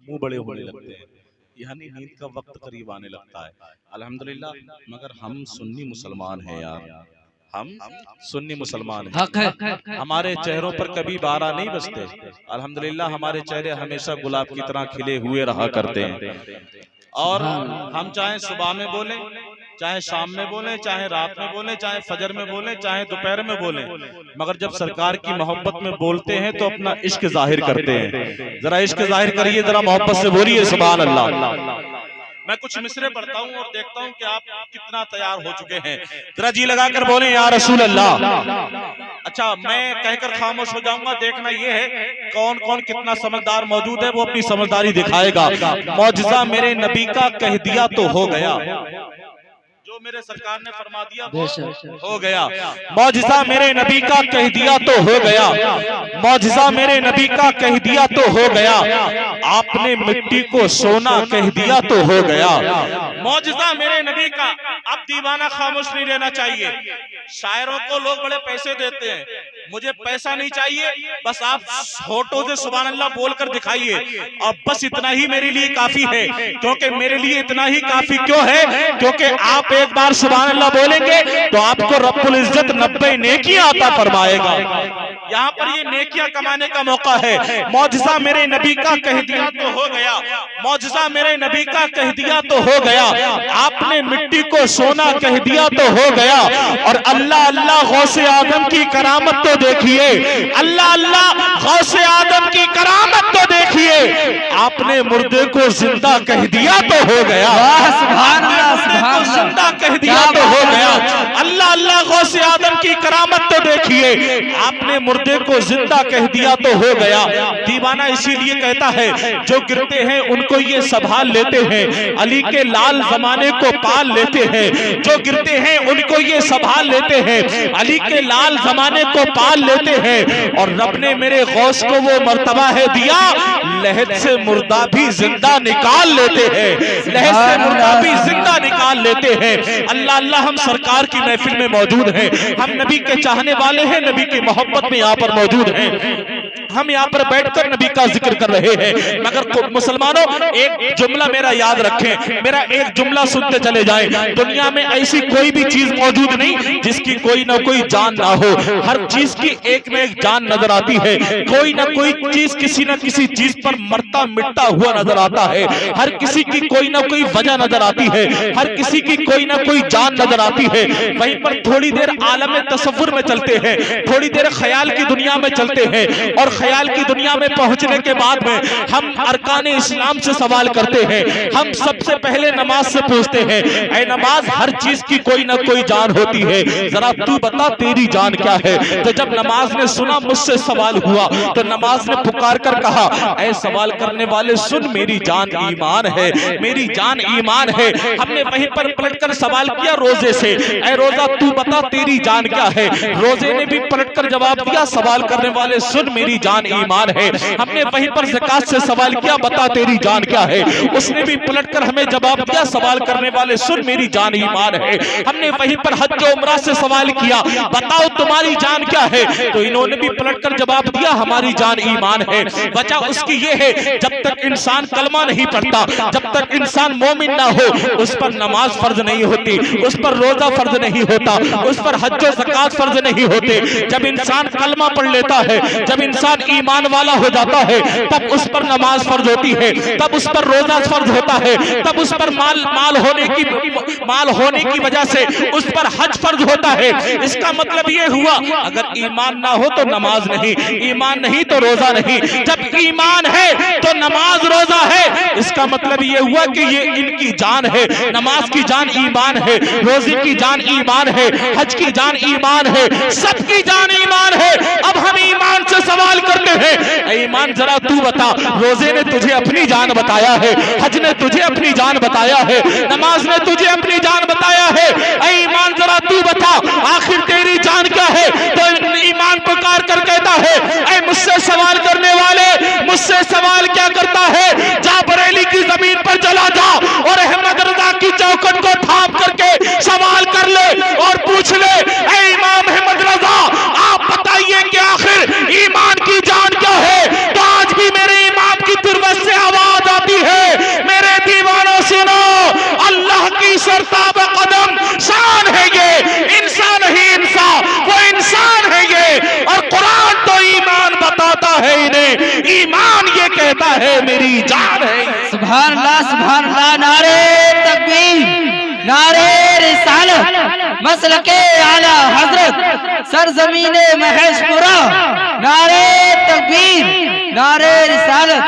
मुंह बड़े होने लगते हैं, यानी नींद का वक्त करीब आने लगता है। अल्हम्दुलिल्लाह, मगर हम सुन्नी मुसलमान हैं यार, हम सुन्नी मुसलमान हैं। हमारे चेहरों पर कभी बारा नहीं बसते। अल्हम्दुलिल्लाह, हमारे चेहरे हमेशा गुलाब की तरह खिले हुए रहा करते हैं। और हम चाहे सुबह में बोलें, चाहे शाम में बोलें, चाहे रात में बोलें, चाहे फजर में बोलें, चाहे दोपहर में बोलें, मगर जब सरकार की मोहब्बत में बोलते हैं तो अपना इश्क जाहिर करते हैं। जरा इश्क जाहिर करिए, जरा मोहब्बत से बोलिए सुभान अल्लाह। मैं कुछ मिसरे पढ़ता हूँ और देखता हूँ कि आप कितना तैयार हो चुके हैं। जरा जी लगाकर बोले या रसूल अल्लाह। अच्छा, मैं कहकर खामोश हो जाऊंगा, देखना ये है कौन कौन कितना समझदार मौजूद है, वो अपनी समझदारी दिखाएगा। मौजिज़ा मेरे नबी का कह दिया तो हो गया, जो मेरे सरकार ने फरमा दिया वो हो गया। मौजिज़ा मेरे नबी का कह दिया तो हो गया, मौजिज़ा मेरे नबी का कह दिया तो हो गया, आपने मिट्टी को सोना कह दिया तो हो गया। मौजिज़ा मेरे नबी का। अब दीवाना खामोश नहीं रहना चाहिए। शायरों को लोग बड़े पैसे देते हैं, मुझे पैसा नहीं चाहिए, बस आप होठों से सुभान अल्लाह बोलकर दिखाइए, और बस इतना ही मेरे लिए काफी है। क्योंकि मेरे लिए इतना ही काफी क्यों है? क्योंकि आप एक बार सुभान अल्लाह बोलेंगे तो आपको रब्बुल इज्जत 90 नेकियां अता फरमाएगा। यहाँ पर ये नेकियां कमाने का मौका है। मौजिज़ा मेरे नबी का कह दिया तो हो गया, मौजिज़ा मेरे नबी का कह दिया तो हो गया, आपने मिट्टी को सोना कह दिया तो हो गया। और अल्लाह अल्लाह गौसे आदम की करामत तो देखिए, अल्लाह अल्लाह गौसे आदम की करामत तो देखिए, आपने मुर्दे को जिंदा कह दिया तो हो गया। सुभान अल्लाह, सुभान अल्लाह, जिंदा कह दिया तो हो गया। अल्लाह अल्लाह गौसे आदम की करामत तो देखिए, आपने मुर्दे को जिंदा कह दिया तो हो गया। दीवाना इसीलिए कहता है जो गिरते हैं उनको ये संभाल लेते हैं, अली के लाल जमाने को पाल लेते हैं। जो गिरते हैं उनको ये संभाल लेते हैं, अली के लाल जमाने को पाल लेते हैं। और रब ने मेरे गौस को वो मर्तबा है दिया, लहद से मुर्दा भी जिंदा निकाल लेते हैं, लहद से मुर्दा भी जिंदा निकाल लेते हैं। अल्लाह अल्लाह, हम सरकार की महफिल में मौजूद हैं, हम नबी के चाहने वाले हैं, नबी की मोहब्बत में यहाँ पर मौजूद हैं, हम यहाँ पर बैठकर नबी का जिक्र कर रहे हैं। मगर मुसलमानों, एक जुमला मेरा याद रखें, मेरा एक जुमला सुनते चले जाएं। दुनिया में ऐसी कोई भी चीज मौजूद नहीं जिसकी कोई ना कोई जान ना हो। हर चीज की एक में एक जान नजर आती है। कोई ना कोई चीज किसी न किसी चीज पर मरता मिटता हुआ नजर आता है। हर किसी की कोई ना कोई वजह नजर आती है, हर किसी की कोई ना कोई जान नजर आती है। वहीं पर थोड़ी देर आलम तसव्वुर में चलते हैं, थोड़ी देर ख्याल की दुनिया में चलते हैं, और ख्याल की दुनिया में पहुंचने के बाद में हम अरकाने इस्लाम से सवाल करते हैं। हम सबसे पहले नमाज से पूछते हैं, ऐ नमाज, हर चीज की कोई ना कोई जान होती है, जरा तू बता तेरी जान क्या है? तो जब नमाज ने सुना मुझसे सवाल हुआ तो नमाज ने पुकार कर कहा, ऐ सवाल करने वाले सुन, मेरी जान ईमान है, मेरी जान ईमान है। हमने वहीं पर पलटकर सवाल किया रोजे से, ऐ रोजा तू बता तेरी जान क्या है? रोजे ने भी पलटकर जवाब दिया, सवाल करने वाले सुन, मेरी जान ईमान है। हमने वहीं पर ज़कात से सवाल किया, बता तेरी जान क्या है? उसने भी पलटकर हमें जवाब दिया, सवाल करने वाले सुन, मेरी जान ईमान है। हमने वहीं पर हज उम्रा से सवाल किया, बताओ तुम्हारी जान क्या है? तो इन्होंने भी पलटकर जवाब दिया, हमारी जान ईमान है। वजह उसकी ये है, जब तक इंसान कलमा नहीं पढ़ता, जब तक इंसान मोमिन ना हो, उस पर नमाज फर्ज नहीं होती, उस पर रोजा फर्ज नहीं होता, उस पर हज और ज़कात फर्ज नहीं होते। जब इंसान कलमा पढ़ लेता है, जब इंसान ईमान वाला हो जाता है, तब उस पर नमाज फर्ज होती है, तब उस पर रोजा फर्ज होता है, तब उस पर माल होने की वजह से उस पर हज फर्ज होता है। इसका मतलब ये हुआ, अगर ईमान ना हो तो नमाज नहीं, ईमान नहीं तो रोजा नहीं। जब ईमान है तो नमाज रोजा है। इसका मतलब ये हुआ कि ये इनकी जान है, नमाज की जान ईमान है, रोजे की जान ईमान है, हज की जान ईमान है, सबकी जान ईमान है। अब हम ईमान से सवाल करते हैं, ईमान जरा तू बता, रोजे ने तुझे अपनी जान बताया है, हज ने तुझे अपनी जान बताया है, नमाज ने तुझे अपनी जान बताया है। ईमान जरा तू बता, आखिर तेरी जान क्या है? तो ईमान पुकार कर कहता है, ऐ मुझसे सवाल करने वाले, मुझसे सवाल क्या करता है? जा बरेली की जमीन पर चला जा और अहमद रजा की चौखट को थाप करके सवाल कर ले और पूछ ले, ऐ इमाम अहमद रजा, आप बताइए कि आखिर ईमान की जान क्या है? तो आज भी मेरे इमाम की तुरबत से आवाज आप ईमान ये कहता है मेरी जान है। सुभान अल्लाह, नारे तकबीर, नारे रिसालत, मसलके आला हजरत, सरजमीने महेशपुरा, नारे तकबीर, नारे रिसालत।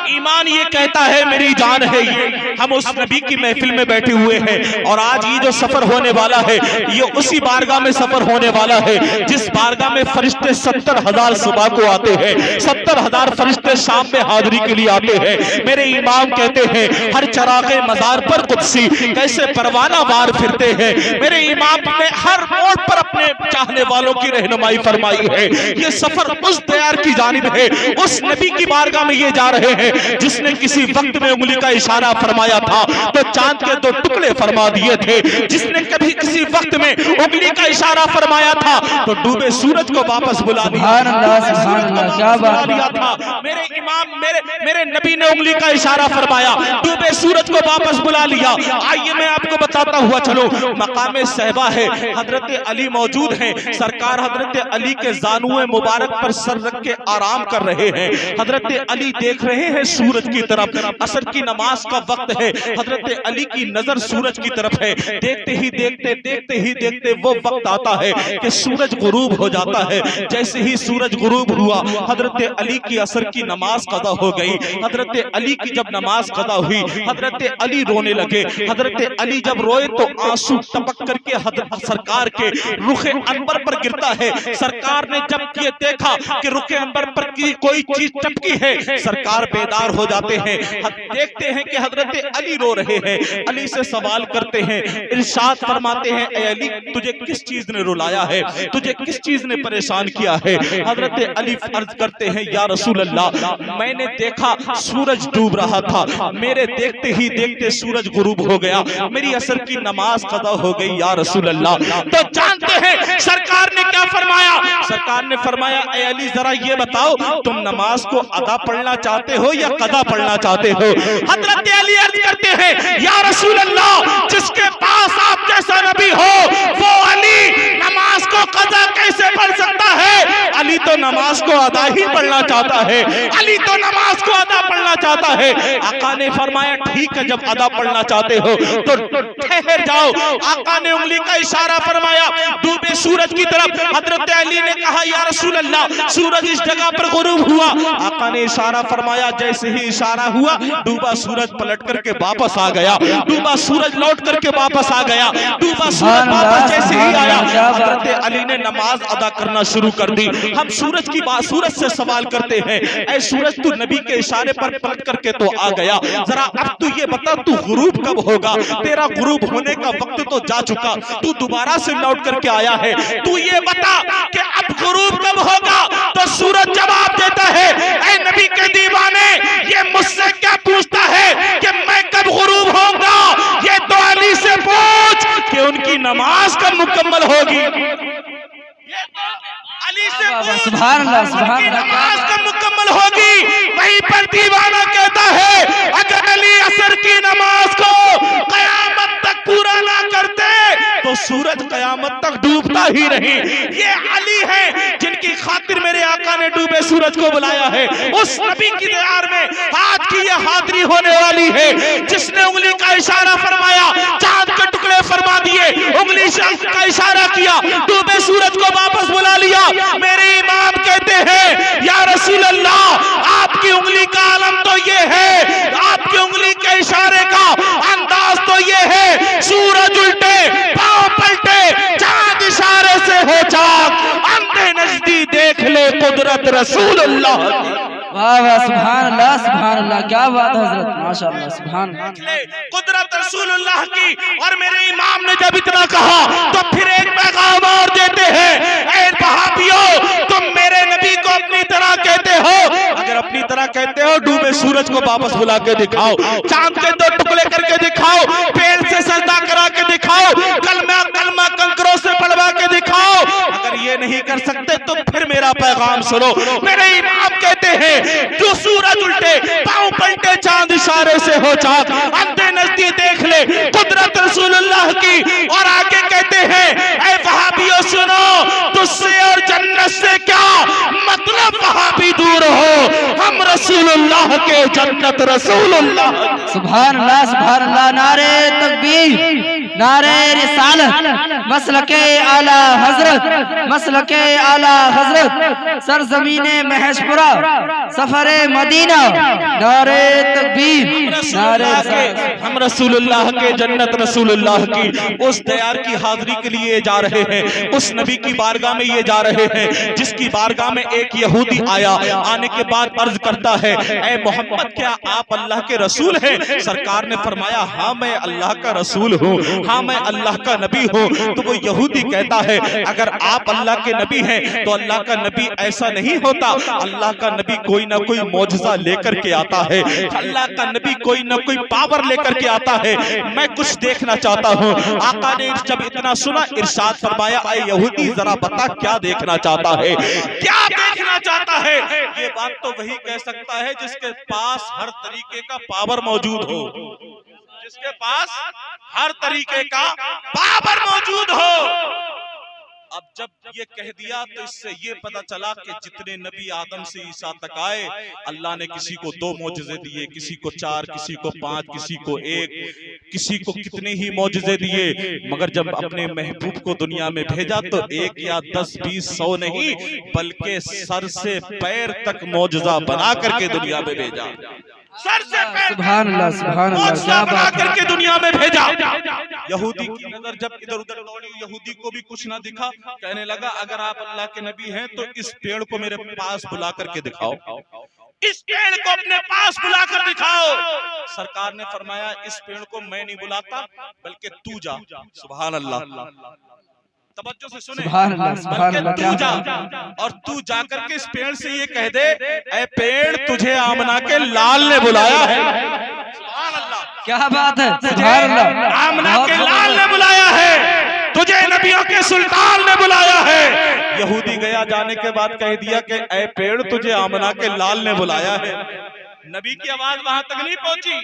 ईमान ये कहता है मेरी जान है। ये हम उस नबी की महफिल में बैठे हुए हैं और आज ये जो सफर होने वाला है ये उसी बारगाह में सफर होने वाला है जिस बारगाह में फरिश्ते 70,000 सुबह को आते हैं, 70,000 फरिश्ते शाम में हाजिरी के लिए आते हैं। मेरे इमाम कहते हैं हर चरागे मजार पर कुदसी कैसे परवाना वार फिरते हैं। मेरे इमाम ने हर मोड़ पर अपने चाहने वालों की रहनुमाई फरमाई है। ये सफर उस दयार की जानिब है, उस नबी की बारगाह में ये जा रहे हैं जिसने किसी वक्त में उंगली का इशारा फरमाया था तो चांद के 2 टुकड़े फरमा दिए थे, जिसने कभी किसी वक्त में उंगली का इशारा फरमाया था तो डूबे सूरज को वापस बुला दिया था। मेरे इमाम मेरे नबी ने उंगली का इशारा फरमाया, डूबे सूरज को वापस बुला लिया। आइए मैं आपको बताता हुआ चलो, मकाम सहबा है, हजरत अली मौजूद हैं, सरकार हजरत अली के जानुए मुबारक पर सर रख के आराम कर रहे हैं। हजरत अली देख रहे हैं सूरज की तरफ, असर की नमाज का वक्त है, हजरत अली की नजर सूरज की तरफ है। देखते ही देखते वो वक्त आता है कि सूरज गुरूब हो जाता है। जैसे ही सूरज गुरूब हुआ हजरत अली की असर की नमाज कदा हो गई। हजरत अली की जब नमाज कदा हुई हजरत अली रोने लगे। हजरत अली जब रोए तो आंसू टपक करके हजरत सरकार के रुखे अनवर पर गिरता है। सरकार ने जब ये देखा कि रुखे अनवर पर की कोई चीज टपकी है, सरकार बेदार हो जाते हैं। देखते हैं कि हजरत अली रो रहे हैं। अली से सवाल करते हैं, इरशाद फरमाते हैं, ए अली तुझे किस चीज ने रुलाया है, तुझे किस चीज ने परेशान किया है। हजरत अली अर्ज करते हैं, या रसूल अल्लाह मैंने देखा सूरज डूब रहा था, मेरे देखते ही देखते सूरज गुरूब हो गया, मेरी असर की नमाज कदा हो गई या रसूल अल्लाह। तो जानते हैं सरकार ने क्या फरमाया? सरकार ने फरमाया, ए अली जरा ये बताओ तुम नमाज को अदा पढ़ना चाहते हो या कदा पढ़ना चाहते हो? हजरत अली अर्ज करते हैं, या रसूल अल्लाह जिसके पास आप जैसा नबी हो वो अली नमाज को कदा कैसे पढ़ सकता है? अली तो नमाज को अदा ही पढ़ना चाहता है, अली तो नमाज को अदा पढ़ना चाहता है। आका ने फरमाया, ठीक है जब अदा पढ़ना चाहते हो तो ठहर जाओ। आका ने उंगली का इशारा फरमाया डूबे सूरज की तरफ। हजरत अली ने कहा, या रसूल अल्लाह सूरज इस जगह पर गुरूब हुआ। आका ने इशारा फरमाया, जैसे ही इशारा हुआ डूबा सूरज पलट करके वापस आ गया, डूबा सूरज लौट करके वापस आ गया, डूबा सूरज वापस जैसे ही आया हजरत अली ने नमाज अदा करना शुरू कर दी। हम सूरज की बात सूरज से सवाल करते हैं, ऐ सूरज तू नबी के इशारे पर पलट करके तो आ गया, जरा अब तू ये बता तू गुरूब कब होगा? तेरा गुरूब होने का वक्त तो जा चुका, तू दोबारा से लौट करके आया है, तू ये बता कि अब गुरूब कब होगा? तो सूरज जवाब देता है, ऐ नबी के दीवाने ये मुझसे क्या पूछता है कि मैं कब गुरूब होगा? ये तो अली से पूछ कि उनकी नमाज कब मुकम्मल होगी। अली से पूछ उनकी नमाज कब मुकम्मल होगी। वहीं पर दीवाना कहता है, अगर अली असर की नमाज को कयामत तक पूरा ना करते तो सूरज कयामत तक डूबता ही नहीं। ये अली है जिनकी खातिर मेरे आका ने डूबे सूरज को बुलाया है। उस नबी की दयार में आज की ये हाजिरी होने वाली है जिसने उंगली का इशारा फरमाया, चांद के टुकड़े फरमा दिए, उंगली का इशारा किया, डूबे सूरज को वापस बुला लिया। मेरे इमाम कहते हैं, या रसूल अल्लाह आपकी उंगली का आलम तो ये है, आपकी उंगली के इशारे का अंदाज तो ये है, सूरज उल्टे पांव पलटे चांद इशारे से हो चाक, अंधे नजदी देख ले कुदरत रसूल अल्लाह। वाह वाह, सुभान अल्लाह, क्या बात है हजरत, माशाअल्लाह, सुभान अल्लाह, कुदरत रसूलुल्लाह की। और मेरे इमाम ने जब इतना कहा तो फिर एक पैगाम और देते हैं, ऐ वहाबियों तुम मेरे नबी को अपनी तरह कहते हो, अगर अपनी तरह कहते हो डूबे सूरज को वापस बुला के दिखाओ, चांद के 2 टुकड़े करके दिखाओ, पैर से सजदा करा के दिखाओ, कलमा कंकरों से पढ़वा के दिखाओ। अगर ये नहीं कर सकते तो फिर मेरा पैगाम सुनो। मेरे इमाम कहते हैं, जो सूरज उल्टे पांव पलटे चांद इशारे से हो चाक, अंधे नजदी देख ले कुदरत रसूलुल्लाह की। और आगे कहते हैं, ऐ वहाबियों सुनो, तुझसे और जन्नत से क्या मतलब वहां भी दूर हो, हम रसूलुल्लाह के जन्नत रसूलुल्लाह। सुभान अल्लाह, नारे तकबीर, नारे रिसालत, मसलके आला हजरत, मसलके आला हजरत, सरजमीने महशपुरा, सफरे मदीना, नारे तकबीर, नारे रिसालत। हम रसूलुल्लाह के जन्नत रसूलुल्लाह की उस दयार की हाजिरी के लिए जा रहे हैं, उस नबी की बारगाह में ये जा रहे हैं जिसकी बारगाह में एक यहूदी आया। आने के बाद अर्ज करता है, ऐ मोहम्मद क्या आप अल्लाह के रसूल हैं? सरकार ने फरमाया, हाँ मैं अल्लाह का रसूल हूँ, हाँ मैं अल्लाह का नबी हूँ। तो वो यहूदी कहता है, अगर आप अल्लाह के नबी हैं तो अल्लाह का नबी ऐसा नहीं होता, अल्लाह का नबी कोई ना कोई मौजज़ा लेकर के आता है, अल्लाह का नबी कोई ना कोई पावर लेकर के आता है, मैं कुछ देखना चाहता हूँ। आका ने जब इतना सुना, इरशाद फरमाया, ऐ यहूदी जरा बता क्या देखना चाहता है, क्या देखना चाहता है? ये बात तो वही कह सकता है जिसके पास हर तरीके का पावर मौजूद हो, जिसके पास हर तरीके का पावर मौजूद हो। अब जब ये कह दिया तो इससे ये पता चला कि जितने नबी आदम से ईसा तक आए, अल्लाह ने किसी को 2 मौजज़े दिए, किसी को 4, किसी को 5, किसी को 1, किसी को कितने ही मौजज़े दिए, मगर जब अपने महबूब को दुनिया में भेजा तो 1 या 10, 20, 100 नहीं, बल्कि सर से पैर तक मौजज़ा बना करके दुनिया में भेजा। सर से पैर सुभान अल्लाह, क्या बात करके दुनिया में भेजा। यहूदी की नजर जब इधर उधर दौड़ी, यहूदी को भी कुछ ना दिखा, कहने लगा, अगर आप अल्लाह के नबी हैं तो इस पेड़ को मेरे पास बुला करके दिखाओ, इस पेड़ को अपने पास बुला कर दिखाओ। सरकार ने फरमाया, इस पेड़ को मैं नहीं बुलाता, बल्कि तू जा। सुभान अल्लाह, तवज्जो से सुने, तू जा और तू जाकर के इस पेड़ से ये कह दे, ऐ पेड़ तुझे आमना के लाल ने बुलाया है। सुभान अल्लाह, क्या बात है, सुभान अल्लाह, आमना के लाल ने बुलाया है, तुझे नबियों के सुल्तान ने बुलाया है। यहूदी गया, जाने के बाद कह दिया कि ऐ पेड़ तुझे आमना के लाल ने बुलाया है। नबी की आवाज वहां तक नहीं पहुंची,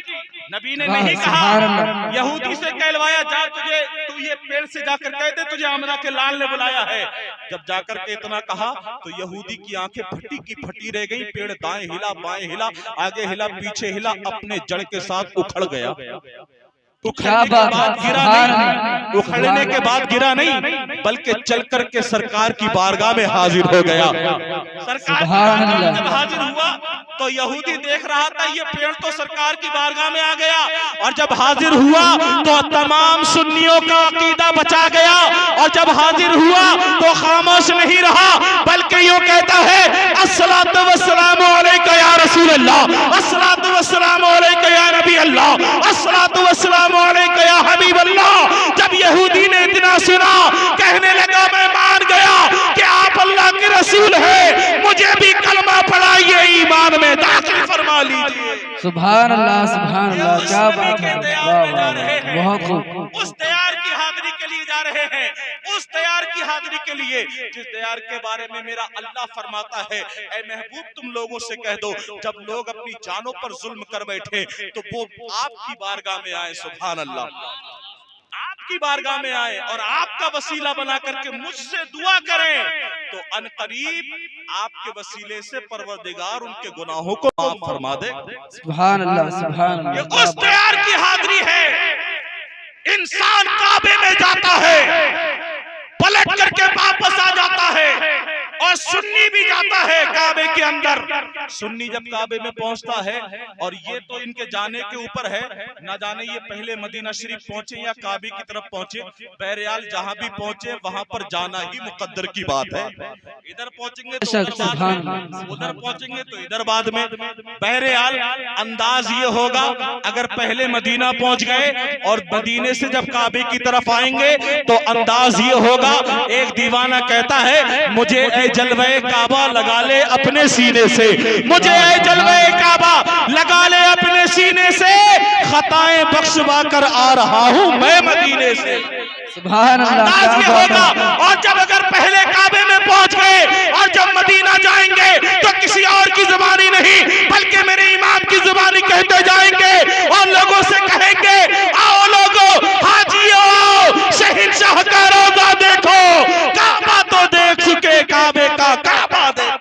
नबी ने नहीं कहा, यहूदी से कहलवाया, जा तुझे, तू ये पेड़ से जाकर कह दे तुझे आमना के लाल ने बुलाया है। जब जाकर के इतना कहा तो यहूदी की आंखें फटी की फटी रह गई। पेड़ दाएं हिला, बाएं हिला, आगे हिला, पीछे हिला, अपने जड़ के साथ उखड़ गया। उखड़ने के बाद गिरा नहीं, उखड़ने के बाद गिरा नहीं, बल्कि चल करके सरकार की बारगाह में हाजिर हो गया। सरकार की बारगाह में जब हाजिर हुआ तो यहूदी देख रहा था, ये पेड़ तो सरकार की बारगाह में आ गया, और जब हाजिर हुआ तो तमाम सुन्नियों का अकीदा बचा गया, और जब हाजिर हुआ तो खामोश नहीं रहा, बल्कि यूं कहता है, अस्सलातु वस्सलामु अलैका या रसूल अल्लाह, अस्सलातु वस्सलामु अलैका या नबी अल्लाह, अस्सलातु वस्सलामु अलैका या हबीब अल्लाह। जब यहूदी ने इतना सुना, कहने लगा, मैं मान गया कि आप अल्लाह के रसूल हैं, मुझे भी कलमा पढ़ाइए, ईमान में दाखिल फरमा लीजिए। सुभान अल्लाह, क्या बात है, बहुत खूब। उस तैयार की हाजिरी के लिए जा रहे हैं, उस तैयार की हाजिरी के लिए जिस तैयार के बारे में मेरा अल्लाह फरमाता है, ऐ महबूब तुम लोगों से कह दो, जब लोग अपनी जानों पर जुल्म कर बैठे तो वो आपकी बारगाह में आए। सुभान अल्लाह, आपकी बारगाह में आए और आपका वसीला बना करके मुझसे दुआ करें, तो अनकरीब आपके वसीले से परवरदिगार उनके गुनाहों को माफ फरमा दे। सुभान अल्लाह, सुभान अल्लाह। ये उस तैयार की हाजिरी है। इंसान काबे में जाता है, पलट करके वापस आ जाता है, और सुन्नी भी जाता है काबे के अंदर। सुन्नी जब काबे में पहुंचता है, और ये तो इनके जाने के ऊपर है, ना जाने ये पहले मदीना शरीफ पहुंचे या काबे की तरफ पहुंचे, बहरहाल जहां भी पहुंचे वहां पर जाना ही मुकद्दर की बात है। इधर पहुंचेंगे तो उधर बाद में, उधर पहुंचेंगे तो इधर बाद में। बहरहाल अंदाज ये होगा, अगर पहले मदीना पहुंच गए और मदीने से जब काबे की तरफ आएंगे तो अंदाज ये होगा, एक दीवाना कहता है, मुझे जलवे काबा लगा ले अपने सीने से, मुझे जलवे काबा लगा ले अपने सीने से, खताएं बख्शवा कर आ रहा हूं मैं मदीने से। सुभान अल्लाह, ये होगा। और जब अगर पहले काबे में पहुंच गए और जब मदीना जाएंगे तो किसी और की जुबानी नहीं, बल्कि मेरे इमाम की जुबानी कहते जाएंगे और लोगों से कहेंगे, आओ लोगों, हाजियो आओ, शहंशाह का रोजा देखो, काबा तो देख चुके, काबे का काबा देखो।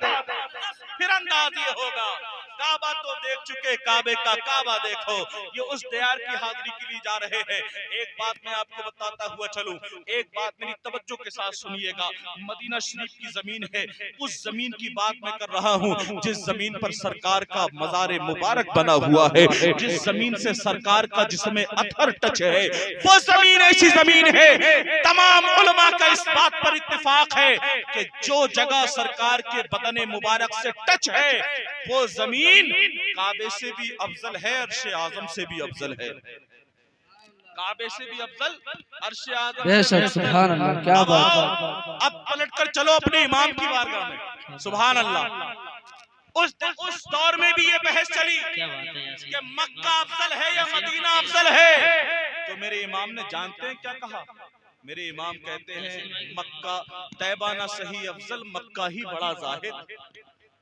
के काबे का काबा देखो। ये उस दयार की हाजिरी के लिए जा रहे हैं। एक बात मैं आपको बताता हुआ चलूं, एक बात मेरी तवज्जो के साथ सुनिएगा। मदीना शरीफ की जमीन है, उस जमीन की बात मैं कर रहा हूं जिस जमीन पर सरकार का मज़ार मुबारक बना हुआ है, जिस जमीन से सरकार का जिसमें अथर टच है, वो जमीन ऐसी जमीन है, तमाम उलमा का इस बात पर इत्तेफाक है कि जो जगह सरकार के बदन मुबारक से टच है वो जमीन काबे से भी अफजल है, अर्शे आजम से भी अफजल है। काबे से भी अफजल, अर्शे आजम बेशक, सुभान अल्लाह, क्या बात है। अब पलट कर चलो अपने इमाम की बारगाह में। सुभान अल्लाह। उस दौर में भी ये बहस चली कि मक्का अफजल है या मदीना अफजल है। तो मेरे इमाम ने जानते हैं क्या कहा? मेरे इमाम कहते हैं मक्का तैबा ना सही अफजल, मक्का ही बड़ा जाहिद।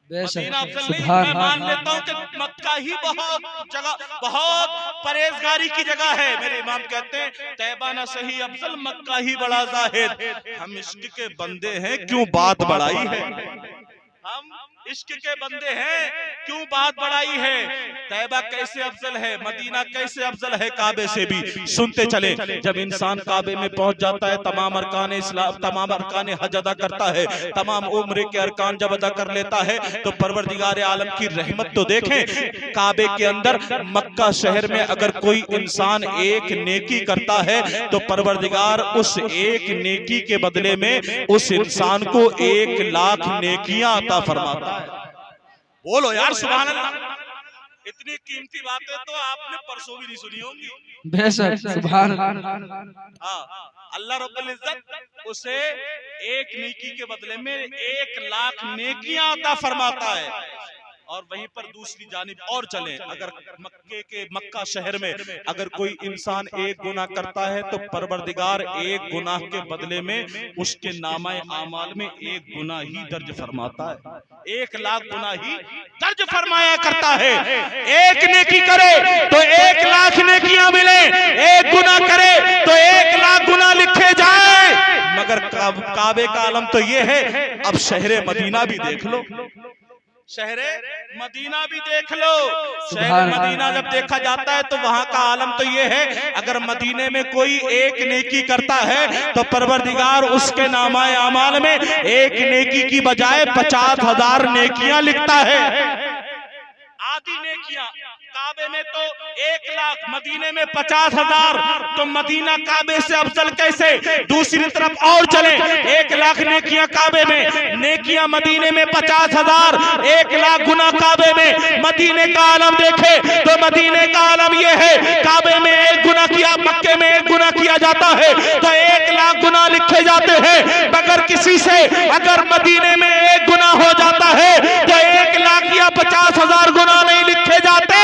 मदीना अफजल नहीं, मैं मान लेता हूँ कि मक्का ही बहुत जगह, बहुत परहेजगारी की जगह है। मेरे इमाम कहते हैं तैबा ना सही अफजल, मक्का ही बड़ा जाहिद। हम इश्क के बंदे हैं, क्यों बात बढ़ाई है? हम इश्क के बंदे हैं, क्यों बात बढ़ाई है? तैबा कैसे अफजल है, मदीना कैसे अफजल है काबे से भी? सुनते चले। जब इंसान काबे में पहुंच जाता है, तमाम अरकान इस्लाम, तमाम अरकान हज अदा करता है, तमाम उम्र के अरकान जब अदा कर लेता है, तो परवरदिगार आलम की रहमत तो देखें। काबे के अंदर मक्का शहर में अगर कोई इंसान एक नेकी करता है तो परवरदिगार उस एक नेकी के बदले में उस इंसान को 1,00,000 नेकियां अता फरमाता है। बोलो यार सुभान अल्लाह। इतनी कीमती बातें तो आपने परसों भी नहीं सुनी होंगी। बेशक, सुभान अल्लाह। अल्लाह रब्बुल इज्जत उसे एक नेकी के बदले में 1,00,000 नेकियां अता फरमाता है। और वहीं पर दूसरी जानिब और चले, अगर मक्का शहर में अगर कोई इंसान एक गुनाह करता है तो परवरदिगार एक गुनाह के बदले में उसके नामाए आमाल में एक गुनाह ही दर्ज फरमाता है। 1,00,000 गुनाह ही दर्ज फरमाया करता है। एक नेकी करे तो 1,00,000 नेकियां मिले, एक गुनाह करे तो 1,00,000 गुनाह लिखे जाए। मगर काबे का आलम तो ये है। अब शहर मदीना भी देख लो, शहर मदीना भी देख लो। शहर मदीना जब देखा जाता है तो वहां का आलम तो ये है, अगर मदीने में कोई एक नेकी करता है तो परवरदिगार उसके नामाए अमाल में एक नेकी की बजाय 50,000 नेकियां लिखता है। आधी नेकियां। काबे में तो 1,00,000, मदीने में 50,000, तो मदीना काबे से अफजल कैसे? दूसरी तरफ और चले, 1,00,000 नेकियां काबे में, नेकियां मदीने में 50,000, 1,00,000 गुना काबे में। मदीने का आलम देखे तो मदीने का आलम ये है, काबे में 1 गुना किया, मक्के में 1 गुना किया जाता है तो 1,00,000 गुना लिखे जाते हैं। मगर किसी से अगर मदीने में 1 गुना हो जाता है तो 1,00,000 या 50,000 गुना नहीं लिखे जाते,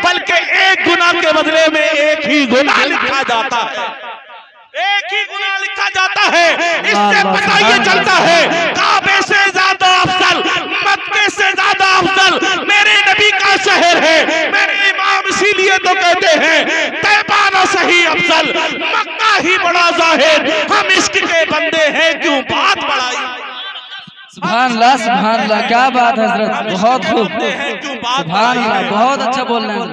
बल्कि 1 गुनाह के बदले में 1 ही गुनाह लिखा जाता है। 1 ही गुनाह लिखा जाता है। इससे पता ये चलता है काबे से ज्यादा अफजल, मक्के से ज्यादा अफजल मेरे नबी का शहर है। मेरे इमाम इसीलिए तो कहते हैं तैबा ना सही अफजल, मक्का ही बड़ा जाहिद। हम इश्क के बंदे हैं, क्यों बात बढ़ाई? सुभान अल्लाह, सुभान अल्लाह, क्या बात हजरत, बहुत खूब, सुभान अल्लाह, बहुत अच्छा बोल रहे हैं।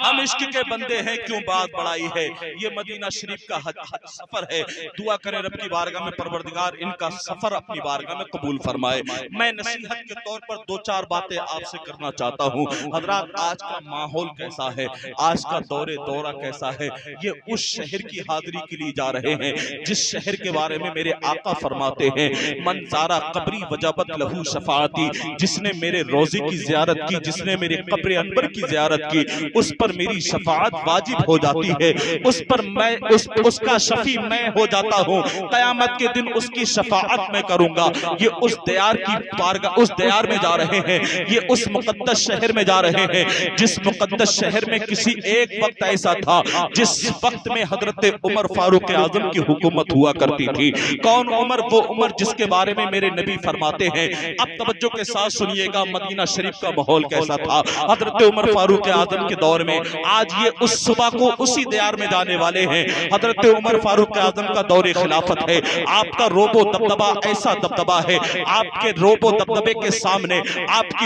हम इश्क के बंदे हैं, क्यों बात बढ़ाई है? ये मदीना शरीफ का हज सफर है। दुआ करें रब की बारगाह में परवरदिगार इनका सफर अपनी बारगाह में कबूल फरमाए। मैं नसीहत के तौर पर 2-4 बातें आपसे करना चाहता हूँ। हजरात, आज का माहौल कैसा है, आज का दौरा कैसा है? ये उस शहर की हाजिरी के लिए जा रहे हैं जिस शहर के बारे में मेरे आका फरमाते हैं, मंजारा कब्री वजाबत लहू शफाअती। जिसने मेरे रोजे की जियारत की, जिसने मेरे कब्र अनवर की जियारत की, उस पर मेरी शफाअत वाजिब हो जाती है। उस पर मैं उसका शफी मैं हो जाता हूँ। कयामत के दिन उसकी शफाअत मैं करूंगा। ये उस दयार की बारगाह, उस दयार में जा रहे हैं, ये उस मुकद्दस शहर में जा रहे हैं जिस मुकद्दस शहर में किसी एक वक्त ऐसा था जिस वक्त में हजरत उमर फारूक आजम की हुकूमत हुआ करती थी। कौन उमर? वो उमर जिसके बारे में मेरे नबी फरमाते हैं। अब तवज्जो के साथ सुनिएगा, मदीना शरीफ का माहौल कैसा था। हजरत उमर फारूक आजम आजम के दौर में, आज ये उस सुबह को उसी दयार में जाने वाले हैं। हजरत उमर फारूक आजम का दौर खिलाफत है। आपका रोबो दबदबा ऐसा दबदबा है, आपके रोबो दबदबे के सामने आपकी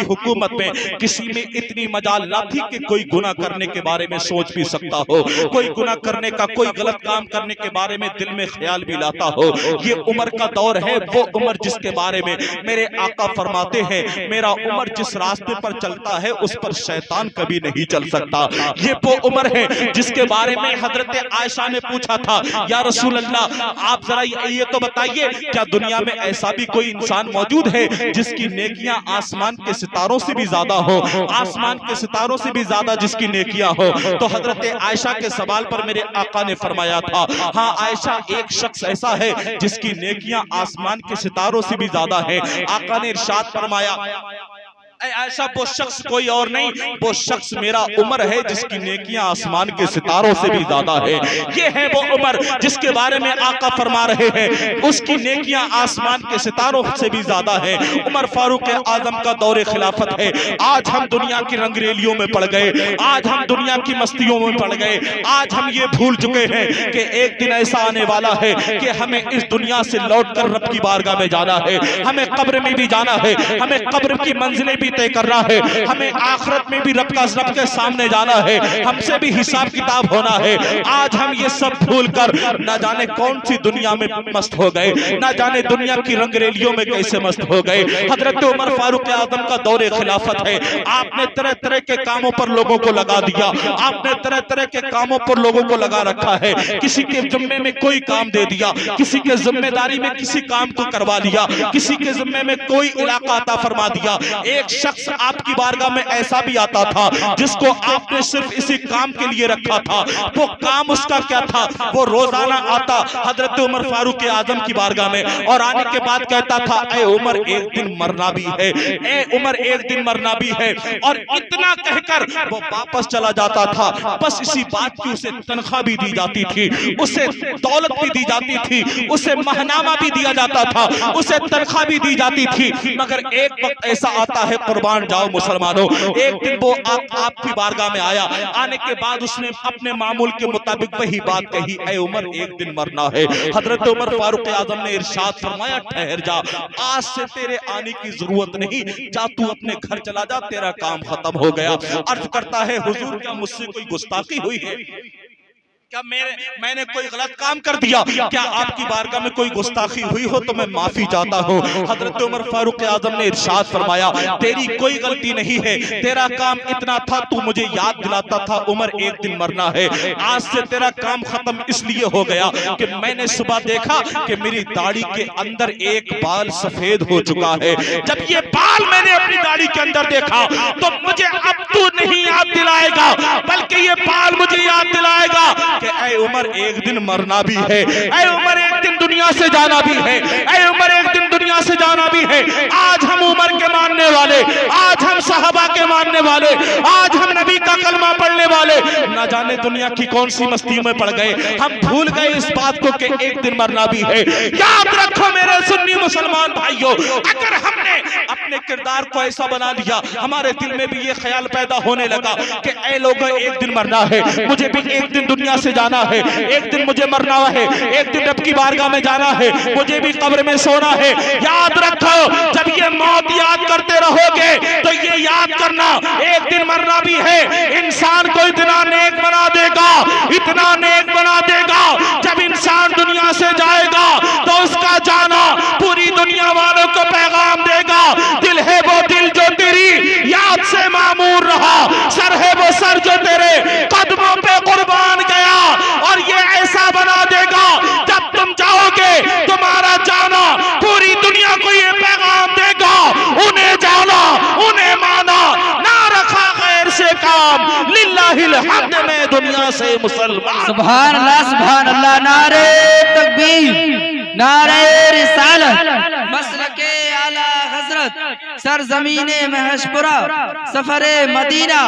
हुकूमत में किसी में इतनी मजाल ना थी कि कोई गुनाह करने के बारे में सोच भी सकता हो, कोई गुनाह करने का, कोई गलत काम करने के बारे में दिल में ख्याल भी लाता हो। ये उमर का दौर है, वो उमर जिसके बारे में मेरे आका फरमाते हैं, मेरा उमर जिस रास्ते पर चलता है उस पर शैतान कभी नहीं चल सकता। ये वो उमर है जिसके बारे में हजरत आयशा ने पूछा था, या रसूल अल्लाह, आप जरा ये तो बताइए, क्या दुनिया में ऐसा भी कोई इंसान मौजूद है जिसकी नेकियां आसमान के सितारों से भी ज्यादा हो, आसमान के सितारों से भी ज्यादा जिसकी नेकियां हो? तो हजरत आयशा के सवाल पर मेरे आका ने फरमाया था, हाँ आयशा, एक शख्स ऐसा है जिसकी नेकियां आसमान के सितारों से भी ज्यादा है। आका ने इरशाद फरमाया, ऐसा वो शख्स कोई और नहीं, वो शख्स मेरा उमर है जिसकी नेकियां आसमान के सितारों से भी ज्यादा है। ये है वो उमर जिसके बारे में आका फरमा रहे हैं, उसकी नेकियां आसमान के सितारों से भी ज्यादा है। उमर फारूक आजम का दौरे खिलाफत है। आज हम दुनिया की रंगरेलियों में पड़ गए, आज हम दुनिया की मस्तियों में पड़ गए, आज हम ये भूल चुके हैं कि एक दिन ऐसा आने वाला है कि हमें इस दुनिया से लौटकर रब की बारगाह में जाना है, हमें कब्र में भी जाना है, हमें कब्र की मंजिलें भी तय करना है, हमें आखिरत में भी रब के सामने जाना है, हमसे भी हिसाब किताब होना है। आज हम ये सब भूलकर न जाने कौन सी दुनिया में मस्त हो गए, न जाने दुनिया की रंगरेलियों में कैसे मस्त हो गए। हजरत उमर फारूक आजम का दौरे खिलाफत है। आपने तरह तरह के कामों पर लोगों को लगा दिया, आपने तरह तरह के कामों पर लोगों को लगा रखा है। किसी के जिम्मे में कोई काम दे दिया, किसी के जिम्मेदारी में किसी काम को करवा लिया, किसी के जिम्मे में कोई इलाका अता फरमा दिया। एक शख्स आपकी बारगाह में ऐसा भी आता था जिसको आपने सिर्फ इसी काम के लिए रखा था। वो काम उसका क्या था? वो रोजाना आता हजरत उमर फारूक आजम की बारगाह में और आने के बाद कहता था, ए उमर एक दिन मरना भी है, ए उमर एक दिन मरना भी है। और इतना कहकर वो वापस चला जाता था। बस इसी बात की उसे तनख्वाह भी दी जाती थी, उसे दौलत भी दी जाती थी, उसे महनामा भी दिया जाता था, उसे तनख्वाह भी दी जाती थी। मगर एक वक्त ऐसा आता है, कुर्बान जाओ मुसलमानों, एक दिन वो आपकी बारगाह में आया। आने के बाद उसने अपने मामूल के मुताबिक वही बात कही, ऐ उमर एक दिन मरना है। हजरत उमर फारूक आजम ने इरशाद फरमाया, ठहर जा, आज से तेरे आने की जरूरत नहीं, जा तू अपने घर चला जा, तेरा काम खत्म हो गया। अर्ज करता है, हुजूर क्या मुझसे कोई गुस्ताखी हुई है? क्या मैंने कोई गलत काम कर दिया? क्या आपकी बारगाह में कोई गुस्ताखी हुई हो तो मैं माफी चाहता हूँ। हजरत उमर फारूक आजम ने इरशाद फरमाया, तेरी कोई गलती नहीं है, तेरा काम इतना था, तू मुझे याद दिलाता था उमर एक दिन मरना है। आज से तेरा काम खत्म इसलिए हो गया कि मैंने सुबह देखा कि मेरी दाढ़ी के अंदर एक बाल सफेद हो चुका है। जब ये बाल मैंने अपनी दाढ़ी के अंदर देखा तो मुझे अब तू नहीं याद दिलाएगा, बल्कि ये बाल मुझे याद दिलाएगा कि ऐ उमर एक दिन मरना भी है, ऐ उमर एक दिन दुनिया से जाना भी है, ऐ उमर एक दिन दुनिया से जाना भी है। आज हम उमर के मानने वाले, आज हम सहाबा के मानने वाले, आज हम नबी का कलमा पढ़ने वाले न जाने दुनिया की कौन सी मस्तियों में पड़ गए। हम भूल गए इस बात को कि एक दिन मरना भी है। याद रखो मेरे सुन्नी मुसलमान भाइयों, अगर हमने अपने किरदार को ऐसा बना लिया, हमारे दिल में भी ये ख्याल पैदा होने लगा कि ऐ लोगों एक दिन मरना है, मुझे भी एक दिन दुनिया से जाना है, एक दिन मुझे मरना है, एक दिन रब की बारगाह में जाना है, मुझे भी कब्र में सोना है। याद रखो, जब ये मौत याद करते रहोगे तो ये याद करना एक दिन मरना भी है। इंसान को इतना नेक बना देगा, इतना नेक बना देगा, जब इंसान दुनिया से जाएगा तो उसका जाना पूरी दुनिया वालों को पैगाम देगा। दिल है वो दिल जो तेरी याद से मामूर रहा, सर है वो सर जो तेरे कदमों पे कुर्बान गया। और ये ऐसा बना देगा, जब तुम जाओगे तुम्हारा जाना पूरी दुनिया को ये पैगाम देगा, उन्हें जाना, उन्हें माना, ना रखा गैर से काम, लिल्लाहिल हम्द में दुनिया से मुसलमान। सुभान अल्लाह, नारे तकबीर, नारे रिसालत, मसलके आला हजरत, सरजमीने महशपुरा, सफरे मदीना,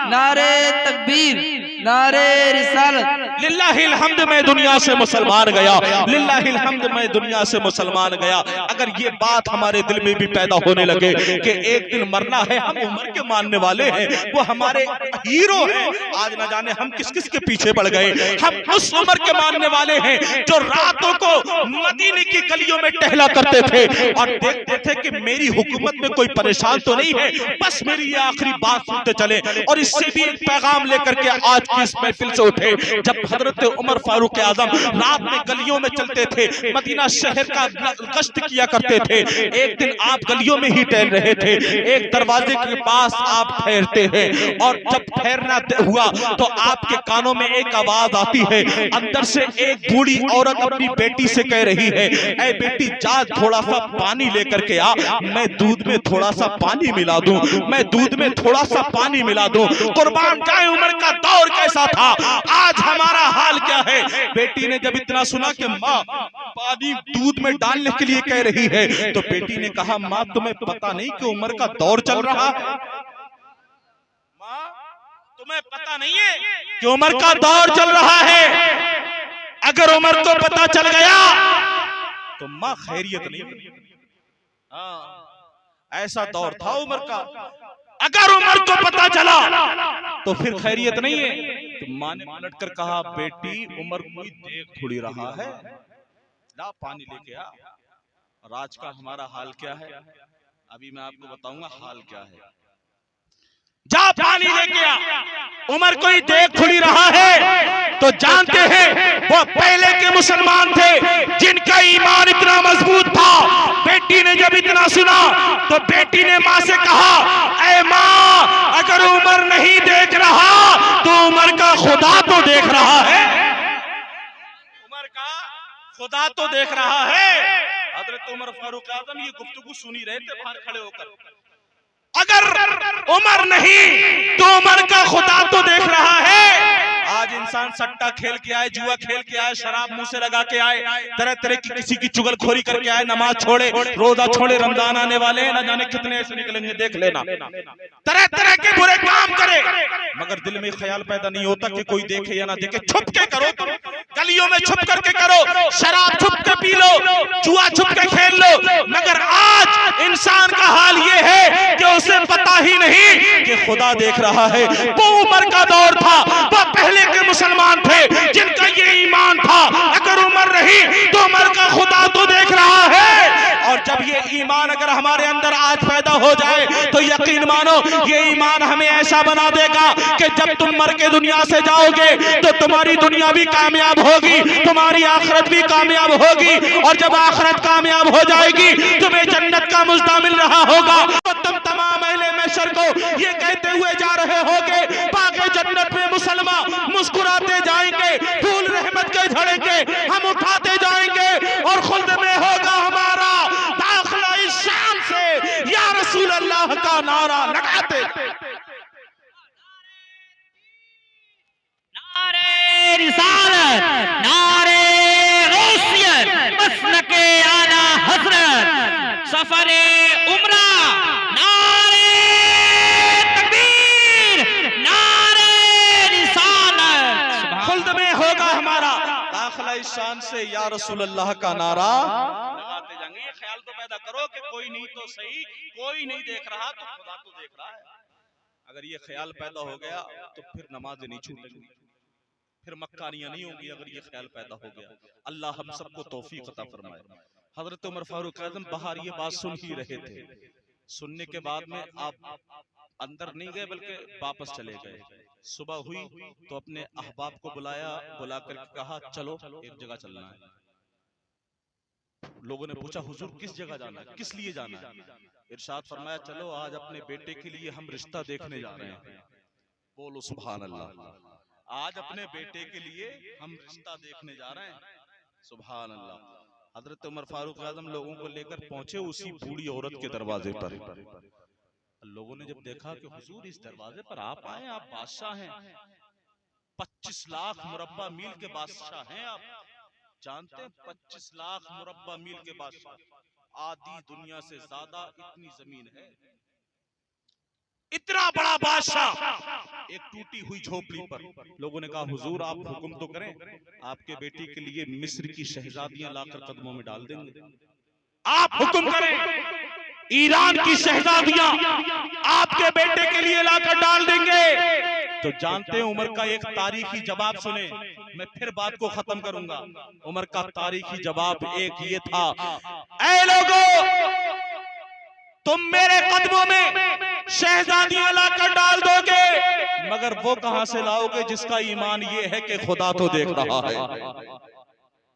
नारे तकबीर, नारे रिसालत। लिल्लाहिल हम्द मैं दुनिया से मुसलमान गया, लिल्लाहिल हम्द मैं दुनिया से मुसलमान गया। अगर ये बात हमारे दिल में भी पैदा होने लगे कि एक दिन मरना है, हम उमर के मानने वाले हैं, वो हमारे हीरो हैं, आज न जाने हम किस किस के पीछे पड़ गए। हम उस उमर के मानने वाले हैं जो रातों को मदीने की गलियों में टहला करते थे और देखते थे कि मेरी हुकूमत में कोई परेशान तो नहीं है, बस मेरी ये आखिरी बात सुनते चले। और इससे भी एक पैगाम लेकर के आज की इस महफिल से उठे। जब हजरत उमर फारूक आजम रात में गलियों में चलते थे, मदीना शहर का गश्त किया करते थे, एक दिन आप गलियों में ही टहल रहे थे, एक दरवाजे के पास आप ठहरते हैं और जब ठहरना हुआ तो आपके कानों में एक आवाज आती है, अंदर से एक बूढ़ी औरत अपनी बेटी से कह रही है, ऐ बेटी जा थोड़ा सा पानी लेकर के आ, मैं दूध में थोड़ा सा पानी मिला दूं, मैं दूध में थोड़ा सा पानी मिला दूं। कुर्बान जाए उमर का दौर कैसा था, आज हमारा हाल क्या है। बेटी ने जब इतना सुना कि माँ पानी दूध में डालने के लिए कह रही है, तो बेटी ने कहा माँ तुम्हें पता नहीं कि उमर का दौर चल रहा है, माँ तुम्हें पता नहीं है कि उमर का दौर चल रहा है। अगर उमर को पता चल गया तो माँ खैरियत नहीं। ऐसा दौर था उमर का, अगर उमर को पता चला तो फिर खैरियत नहीं है। तो माँ ने पलट कर कहा बेटी उमर कोई देख थोड़ी रहा है, ला पानी लेके आ। और आज का हमारा हाल क्या है, अभी मैं आपको बताऊंगा हाल क्या है। जा पानी लेके आ, उमर कोई देख थोड़ी रहा है। तो जानते हैं वो पहले के मुसलमान थे जिनका ईमान इतना मजबूत था। बेटी ने जब इतना सुना तो बेटी ने माँ से कहा, ऐ माँ अगर उमर नहीं देख रहा तो उमर का खुदा तो देख रहा है, उमर का खुदा तो देख रहा है। हजरत उमर फारूक आजम ये गुफ्तगू सुनी रहे थे बाहर खड़े होकर। अगर उमर नहीं तो उमर का खुदा तो देख रहा है। आज इंसान सट्टा खेल के आए, जुआ खेल के आए, शराब मुंह से लगा के आए, तरह तरह की किसी की चुगलखोरी करके आए, नमाज छोड़े, रोजा छोड़े, रमजान आने वाले हैं, न जाने कितने ऐसे निकलेंगे देख लेना, तरह तरह के बुरे काम करे, मगर दिल में ख्याल पैदा नहीं होता कि कोई देखे या ना देखे। छुप के करो, तुम गलियों में छुप करके करो, शराब छुप के पी लो, जुआ छुप के खेल लो, मगर आज इंसान का हाल ये है कि उसे पता ही नहीं कि खुदा देख रहा है। वो उमर का दौर था, वो पहले के मुसलमान थे जिनका ये ईमान था, अगर उमर रही तो उमर का खुदा तो देख रहा है। और जब ये ईमान अगर हमारे अंदर आज पैदा हो जाए तो यकीन मानो ये ईमान हमें ऐसा बना देगा कि जब तुम मर के दुनिया से जाओगे तो तुम्हारी दुनिया भी कामयाब होगी, तुम्हारी आखिरत भी कामयाब होगी, और जब आखिरत कामयाब हो जाएगी तुम्हें जन्नत का मुजदा मिल रहा होगा तो तुम तमाम अहले महशर को ये कहते हुए जा रहे होगे, पाके जन्नत में मुसलमान मुस्कुराते जाएंगे, फूल रहमत के झड़ेंगे, हम उठाते जाएंगे और खुल्द में होगा हमारा दाखिला इस शान से या रसूल अल्लाह का नारा लगाते। नारे रिसालत, नारे गौसियत, मसलके आला हज़रत, सफरे उमरा, नारे तकबीर, नारे रिसालत, खुल्द में होगा हमारा दाखिला इस शान से या रसूल अल्लाह का नारा लगाते जाएंगे। ये ख्याल तो पैदा करो कि कोई नहीं तो सही, कोई नहीं देख रहा तो खुदा तो देख रहा है। अगर ये ख्याल पैदा हो गया तो फिर नमाजें नहीं छूटेंगी, फिर मक्कानियां नहीं होंगी। अगर ये ख्याल पैदा हो गया, अल्लाह हम सबको तौफीक अता फरमाए। हजरत उमर फारूक आजम बाहर ये बात सुन ही रहे थे, सुनने के बाद में आप अंदर नहीं गए बल्कि वापस चले गए। सुबह हुई तो अपने अहबाब को बुलाया, बुलाकर कहा चलो एक जगह चलना है। लोगों ने पूछा हुजूर किस जगह जाना है, किस लिए जाना है? इरशाद फरमाया चलो आज अपने बेटे के लिए हम रिश्ता देखने जा रहे हैं। बोलो सुभान अल्लाह। आज अपने बेटे के लिए हम रिश्ता देखने जा रहे हैं, सुभान अल्लाह। हजरत उमर फारूक आजम लोगों को लेकर पहुंचे उसी बूढ़ी औरत के दरवाजे पर। लोगों ने जब देखा कि हुजूर इस दरवाजे पर आप आए, आप बादशाह हैं, 25 लाख मुरब्बा मील के बादशाह हैं आप, जानते हैं 25 लाख मुरब्बा मील के बादशाह, आधी दुनिया से ज्यादा इतनी जमीन है, इतना बड़ा बादशाह एक टूटी हुई झोपड़ी पर। लोगों ने कहा हुजूर आप हुक्म तो करें, आपके बेटी के लिए मिस्र की शहजादियां लाकर कदमों में डाल देंगे। आप हुक्म करें, ईरान की शहजादियां आपके बेटे के लिए लाकर डाल देंगे। तो जानते हैं उमर का एक तारीखी जवाब सुने, मैं फिर बात को खत्म करूंगा। उमर का तारीखी जवाब एक ये था, ऐ लोगों तुम मेरे कदमों में शहजादियां लाकर डाल दोगे, मगर वो कहां से लाओगे जिसका ईमान ये है कि खुदा तो देख रहा है,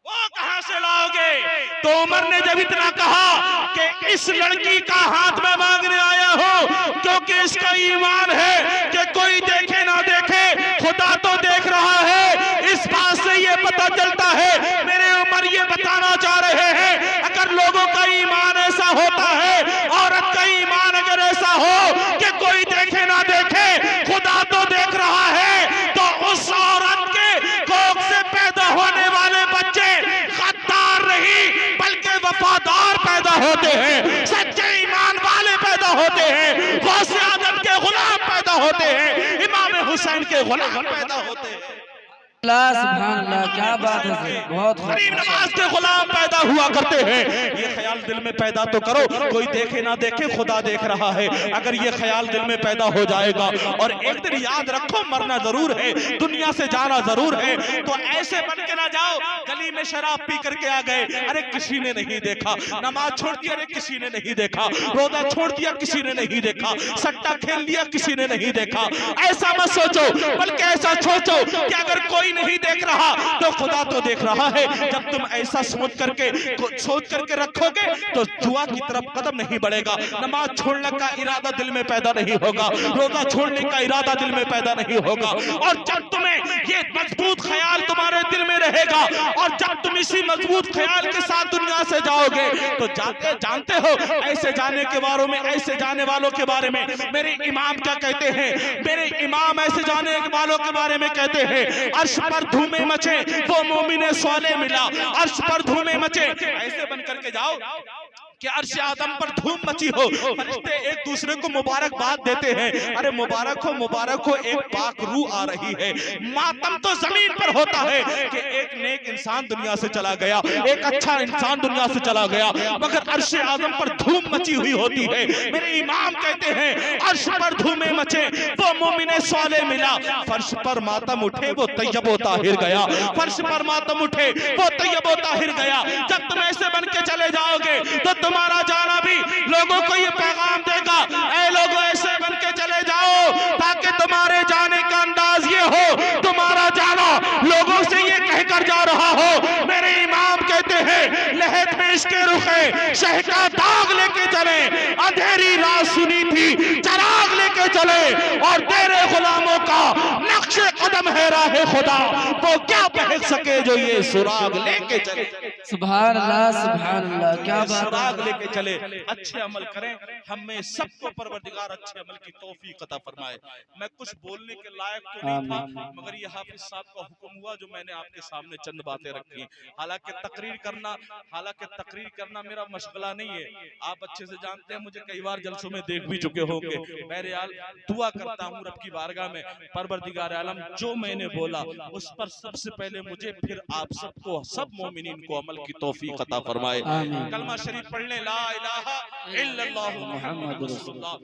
वो कहां से लाओगे? तो उमर ने जब इतना कहा कि इस लड़की का हाथ में मांगने आया हूं, क्योंकि इसका ईमान है कि कोई देखे ना देखे खुदा तो देख रहा है। इस बात से ये पता चलता है, मेरे उमर ये बताना चाह रहे हैं, अगर लोगों का ईमान ऐसा होता है, औरत का ईमान अगर ऐसा हो कि कोई देखे ना देखे खुदा तो देख रहा है, तो उस औरत के कोख से पैदा होने वाले बच्चे गद्दार नहीं बल्कि वफादार पैदा होते हैं, सच्चे ईमान वाले पैदा होते हैं, गौसे आजम के गुलाम पैदा होते हैं, इमाम हुसैन के गुलाम पैदा होते हैं। सुभान अल्लाह, क्या बात है, बहुत गरीब नवाज के गुलाम पैदा हुआ करते हैं। ये ख्याल दिल में पैदा तो करो, कोई देखे ना देखे खुदा देख रहा है। अगर ये ख्याल दिल में पैदा हो जाएगा, और एक दिन याद रखो मरना जरूर है, दुनिया से जाना जरूर है, तो ऐसे बन के ना जाओ गली में शराब पी करके आ गए, अरे किसी ने नहीं देखा, नमाज छोड़ दी अरे किसी ने नहीं देखा, रोजा छोड़ दिया किसी ने नहीं देखा, सट्टा खेल लिया किसी ने नहीं देखा। ऐसा मत सोचो, बल्कि ऐसा सोचो कि अगर कोई नहीं देख रहा तो खुदा तो देख रहा है। जब तुम ऐसा सोच करके रखोगे तो जुआ की तरफ कदम नहीं बढ़ेगा, नमाज छोड़ने का इरादा दिल में पैदा नहीं होगा, रोजा छोड़ने का इरादा दिल में पैदा नहीं होगा। और जब तुम्हें ये मजबूत ख्याल तुम्हारे दिल में रहेगा, और जब तुम इसी मजबूत ख्याल के साथ दुनिया से जाओगे, तो जानते हो ऐसे जाने के बारे में, ऐसे जाने वालों के बारे में मेरे इमाम क्या कहते हैं? मेरे इमाम ऐसे जाने वालों के बारे में कहते हैं, अर्श पर धूमें मचे वो मोमिने सोले मिला, अर्श पर धूमें मचे। ऐसे बन करके जाओ कि अर्श आदम पर धूम मची हो, फरिश्ते एक दूसरे को मुबारकबाद देते हैं, अरे मुबारक हो, एक पाक रूह आ रही है। मातम तो जमीन पर होता है कि एक नेक इंसान दुनिया से चला गया, एक अच्छा इंसान दुनिया से चला गया, मगर अर्श आदम पर धूम मची हुई होती है। मेरे इमाम कहते हैं अर्श पर धूमें मचे वो मोमिने सोले मिला, फर्श पर मातम उठे वो तैयब व ताहिर गया, फर्श पर मातम उठे वो तैयब व ताहिर गया। जब तुम ऐसे बन के चले जाओगे तो तुम्हारा जाना भी लोगों को ये पैगाम देगा, ऐ लोगों ऐसे बन के चले जाओ ताकि तुम्हारे जाने का अंदाज ये हो, तुम्हारा जाना लोगों से ये कहकर जा रहा हो। मेरे इमाम कहते हैं लहद में इसके रुखे शह का दाग लेके चले, अंधेरी रात सुनी थी चराग लेके चले, और तेरे गुलामों का नक्शे कदम है राह खुदा, वो क्या पहन सके जो ये सुराग लेके चले। सुभान अल्लाह, क्या बात लेके चले। अच्छे अमल करें, हमें सबको परवरदिगार अच्छे अमल की तौफीक अता फरमाए। मैं कुछ बोलने के लायक तो नहीं था, मगर ये हाफिज साहब का हुक्म हुआ जो मैंने आपके सामने चंद बातें रखी। हालांकि तकरीर करना मेरा मशगला नहीं है, आप अच्छे से जानते हैं, मुझे कई बार जलसों में देख भी चुके होंगे। बहरहाल दुआ करता हूँ रब की बारगाह में, परवरदिगार आलम जो मैंने बोला उस पर सबसे पहले मुझे फिर आप सबको, सब मोमिनीन को अमल की तौफीक अता फरमाए। कलमा शरीफ पढ़ ले, ला इलाहा इल्लल्लाह मुहम्मदुर रसूलुल्लाह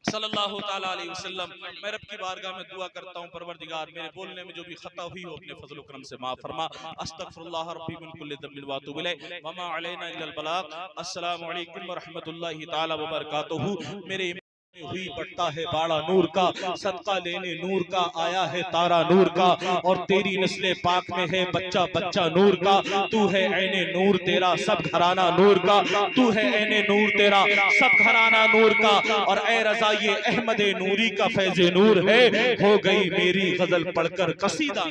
सल्लल्लाहु ताला अलैहि वसल्लम। मैं रब की बारगाह में दुआ करता हूँ परवरदिगार मेरे बोलने में जो भी खता हुई हो अपने फजल करम से माफ फरमा। अस्तगफिरुल्लाह रब्बी मिन कुल्लि ज़ंबिन व अतूबु इलैहि व मा अलैना इल्लल बलाग। अस्सलामु अलैकुम व रहमतुल्लाहि ताला व बरकातुहू। मेरे हुई बढ़ता है बाड़ा नूर का, सदका लेने नूर का आया है तारा नूर का, और तेरी नस्ले पाक में है बच्चा बच्चा नूर का। तू है ऐने नूर तेरा सब घराना नूर का, तू है ऐने नूर तेरा सब घराना नूर का। और ऐ रज़ा ये अहमद नूरी का फैज़ नूर है, हो गई मेरी गजल पढ़कर कसीदा।